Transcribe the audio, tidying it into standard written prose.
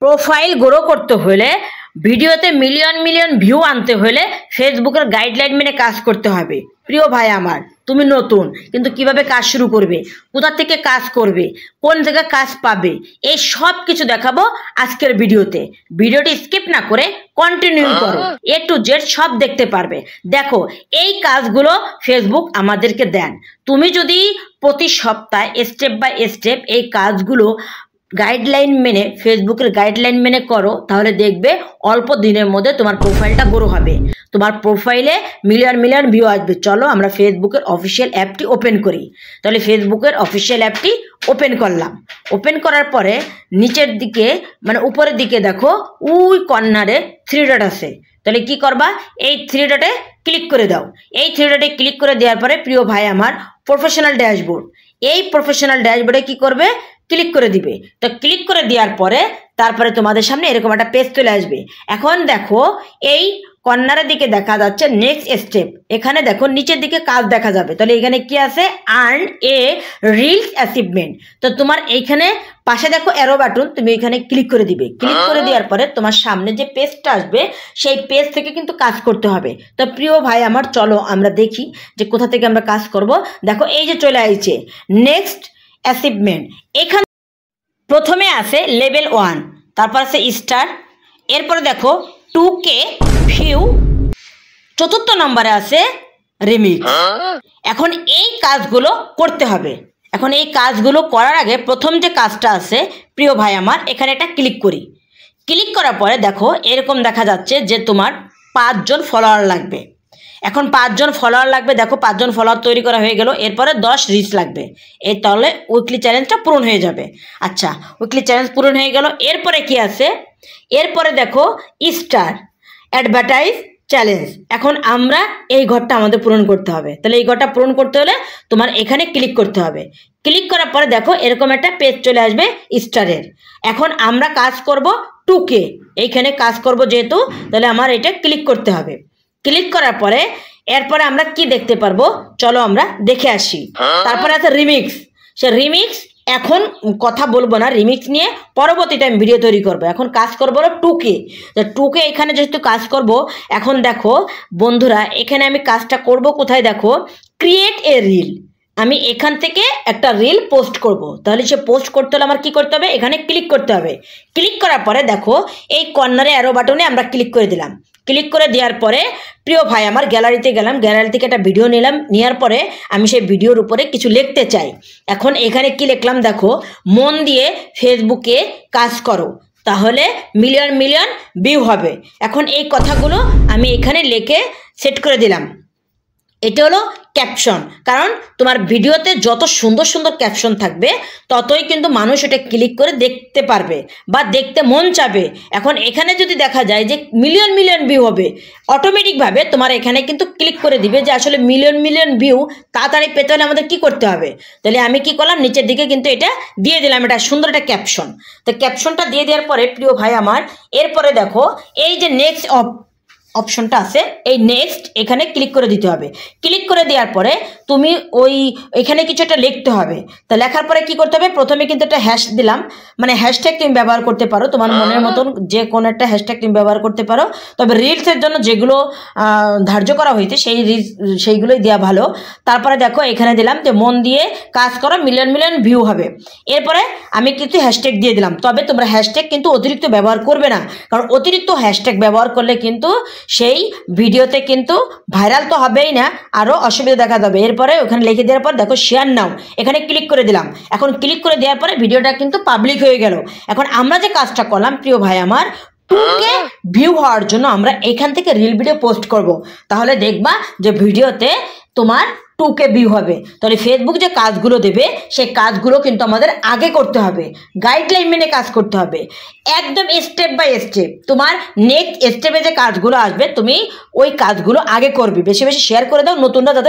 Profile grow করতে হলে ভিডিওতে মিলিয়ন মিলিয়ন ভিউ আনতে হলে ফেসবুকের গাইডলাইন মেনে কাজ করতে হবে। প্রিয় ভাই আমার, তুমি নতুন কিন্তু কিভাবে কাজ শুরু করবে, কোথা থেকে কাজ করবে, কোন জায়গায় কাজ পাবে, এই সব কিছু দেখাবো আজকের ভিডিওতে। ভিডিওটি স্কিপ না করে কন্টিনিউ করো, A to Z সব দেখতে পারবে। দেখো, এই কাজগুলো ফেসবুক আমাদেরকে দেন। তুমি যদি প্রতি সপ্তাহে স্টেপ বাই স্টেপ এই কাজগুলো গাইডলাইন মেনে ফেসবুকের গাইডলাইন মেনে করো, তাহলে দেখবে অল্প দিনের মধ্যে তোমার প্রোফাইলটা গ্রো হবে, তোমার প্রোফাইলে মিলিয়ন মিলিয়ন ভিউ আসবে। চলো আমরা ফেসবুকের অফিসিয়াল অ্যাপটি ওপেন করি। তাহলে ফেসবুকের অফিসিয়াল অ্যাপটি ওপেন করলাম। ওপেন করার পরে নিচের দিকে মানে উপরের দিকে দেখো ওই কর্নারে 3 ডট আছে। তাহলে কি করবা, এই 3 ডটে ক্লিক করে দাও। এই 3 ডটে ক্লিক করে দেওয়ার পরে প্রিয় ভাই আমার, প্রফেশনাল ড্যাশবোর্ড, এই প্রফেশনাল ড্যাশবোর্ডে কি করবে, ক্লিক করে দিবে। তো ক্লিক করে দেওয়ার পরে তারপরে তোমাদের সামনে এরকম একটা পেজ চলে আসবে। এখন দেখো এই কর্নারের দিকে দেখা যাচ্ছে নেক্সট স্টেপ, এখানে দেখো নিচের দিকে কাজ দেখা যাবে। তাহলে এখানে কি আছে, আর্ন এ রিলস অ্যাচিভমেন্ট। তো তোমার এইখানে পাশে দেখো অ্যারো বাটন, তুমি এখানে ক্লিক করে দিবে। ক্লিক করে দেওয়ার পরে তোমার সামনে যে পেজটা আসবে সেই পেজ থেকে কিন্তু কাজ করতে হবে। তো প্রিয় ভাই আমার, চলো আমরা দেখি যে কোথা থেকে আমরা কাজ করব। দেখো এই যে চলে আসছে নেক্সট অ্যাচিভমেন্ট। এখানে প্রথমে আছে লেভেল 1, তারপর আছে স্টার, এরপরে দেখো 2K ভিউ, চতুর্থ নম্বরে আছে রিমিক্স। এখন এই কাজগুলো করতে হবে। এখন এই কাজগুলো করার আগে প্রথম যে কাজটা আছে প্রিয় ভাই আমার, এখানে একটা ক্লিক করি। ক্লিক করার পরে দেখো এরকম দেখা যাচ্ছে যে তোমার 5 জন ফলোয়ার লাগবে। এখন 5 জন ফলোয়ার লাগবে। দেখো 5 জন ফলোয়ার তৈরি করা হয়ে গেল। এরপরে 10 রিচ লাগবে। এই তাহলে উইকলি চ্যালেঞ্জটা পূরণ হয়ে যাবে। আচ্ছা, উইকলি চ্যালেঞ্জ পূরণ হয়ে গেল। এরপরে কি আছে, এরপরে দেখো স্টার অ্যাডভার্টাইজ চ্যালেঞ্জ। এখন আমরা এই ঘরটা আমাদের পূরণ করতে হবে। তাহলে এই ঘরটা পূরণ করতে হলে তোমার এখানে ক্লিক করতে হবে। ক্লিক করার পরে দেখো এরকম একটা পেজ চলে আসবে স্টারের। এখন আমরা কাজ করব 2K, এইখানে কাজ করব যেহেতু, তাহলে আমার এটা ক্লিক করতে হবে। ক্লিক করার পরে এরপরে আমরা কি দেখতে পারবো, চলো আমরা দেখে আসি। তারপরে আছে রিমিক্স। সে রিমিক্স এখন কথা বলবো না, রিমিক্স নিয়ে পরবর্তীতে আমি ভিডিও তৈরি করবো। এখন কাজ করবো 2K। তো 2K এখানে যেহেতু কাজ করব, এখন দেখো বন্ধুরা এখানে আমি কাজটা করব কোথায়, দেখো ক্রিয়েট এ রিল। আমি এখান থেকে একটা রিল পোস্ট করব। তাহলে সে পোস্ট করতে হলে আমার কি করতে হবে, এখানে ক্লিক করতে হবে। ক্লিক করার পরে দেখো এই কর্নারে অ্যারো বাটনে আমরা ক্লিক করে দিলাম। ক্লিক করে দেওয়ার পরে প্রিয় ভাই আমার গ্যালারিতে গেলাম, গ্যালারি থেকে একটা ভিডিও নিলাম। নেওয়ার পরে আমি সেই ভিডিওর উপরে কিছু লিখতে চাই। এখন এখানে কি লিখলাম দেখো, মন দিয়ে ফেসবুকে কাজ করো, তাহলে মিলিয়ন মিলিয়ন ভিউ হবে। এখন এই কথাগুলো আমি এখানে লিখে সেট করে দিলাম। এটা হলো ক্যাপশন। কারণ তোমার ভিডিওতে যত সুন্দর সুন্দর ক্যাপশন থাকবে ততই কিন্তু মানুষ এটা ক্লিক করে দেখতে পারবে বা দেখতে মন চাবে। এখন এখানে যদি দেখা যায় যে মিলিয়ন মিলিয়ন ভিউ হবে, অটোমেটিকভাবে তোমার এখানে কিন্তু ক্লিক করে দিবে যে আসলে মিলিয়ন মিলিয়ন ভিউ তাড়াতাড়ি পেতে হলে আমাদের কি করতে হবে। তাহলে আমি কি করলাম, নিচের দিকে কিন্তু এটা দিয়ে দিলাম, এটা সুন্দর একটা ক্যাপশন। তো ক্যাপশনটা দিয়ে দেওয়ার পরে প্রিয় ভাই আমার, এরপরে দেখো এই যে নেক্সট অপশনটা আছে, এই নেক্সট এখানে ক্লিক করে দিতে হবে। ক্লিক করে দেওয়ার পরে তুমি ওই এখানে কিছু একটা লিখতে হবে। তা লেখার পরে কি করতে হবে, প্রথমে কিন্তু একটা হ্যাশ দিলাম, মানে হ্যাশট্যাগ তুমি ব্যবহার করতে পারো, তোমার মনের মতন যে কোনো একটা হ্যাশট্যাগ তুমি ব্যবহার করতে পারো। তবে রিলসের জন্য যেগুলো ধার্য করা হয়েছে সেইগুলোই দেওয়া ভালো। তারপরে দেখো এখানে দিলাম যে মন দিয়ে কাজ করো, মিলিয়ন মিলিয়ন ভিউ হবে। এরপরে আমি কিন্তু হ্যাশট্যাগ দিয়ে দিলাম। তবে তোমরা হ্যাশট্যাগ কিন্তু অতিরিক্ত ব্যবহার করবে না, কারণ অতিরিক্ত হ্যাশট্যাগ ব্যবহার করলে কিন্তু সেই ভিডিওতে কিন্তু ভাইরাল তো হবেই না, আরও অসুবিধা দেখা যাবে। এরপরে ওখানে লিখে দেওয়ার পর দেখো শেয়ার নাও, এখানে ক্লিক করে দিলাম। এখন ক্লিক করে দেওয়ার পরে ভিডিওটা কিন্তু পাবলিক হয়ে গেল। এখন আমরা যে কাজটা করলাম প্রিয় ভাই আমার, 2K ভিউ হওয়ার জন্য আমরা এখান থেকে রিল ভিডিও পোস্ট করব। তাহলে দেখবা যে ভিডিওতে তোমার 2K ভিউ হবে। তাহলে ফেসবুক যে কাজগুলো দেবে সেই কাজগুলো কিন্তু আমাদের আগে করতে হবে, গাইডলাইন মেনে কাজ করতে হবে, একদম স্টেপ বাই স্টেপ। তোমার নেক্সট স্টেপে যে কাজগুলো আসবে তুমি ওই কাজগুলো আগে করবে। বেশি বেশি শেয়ার করে দাও, নতুনরা যাতে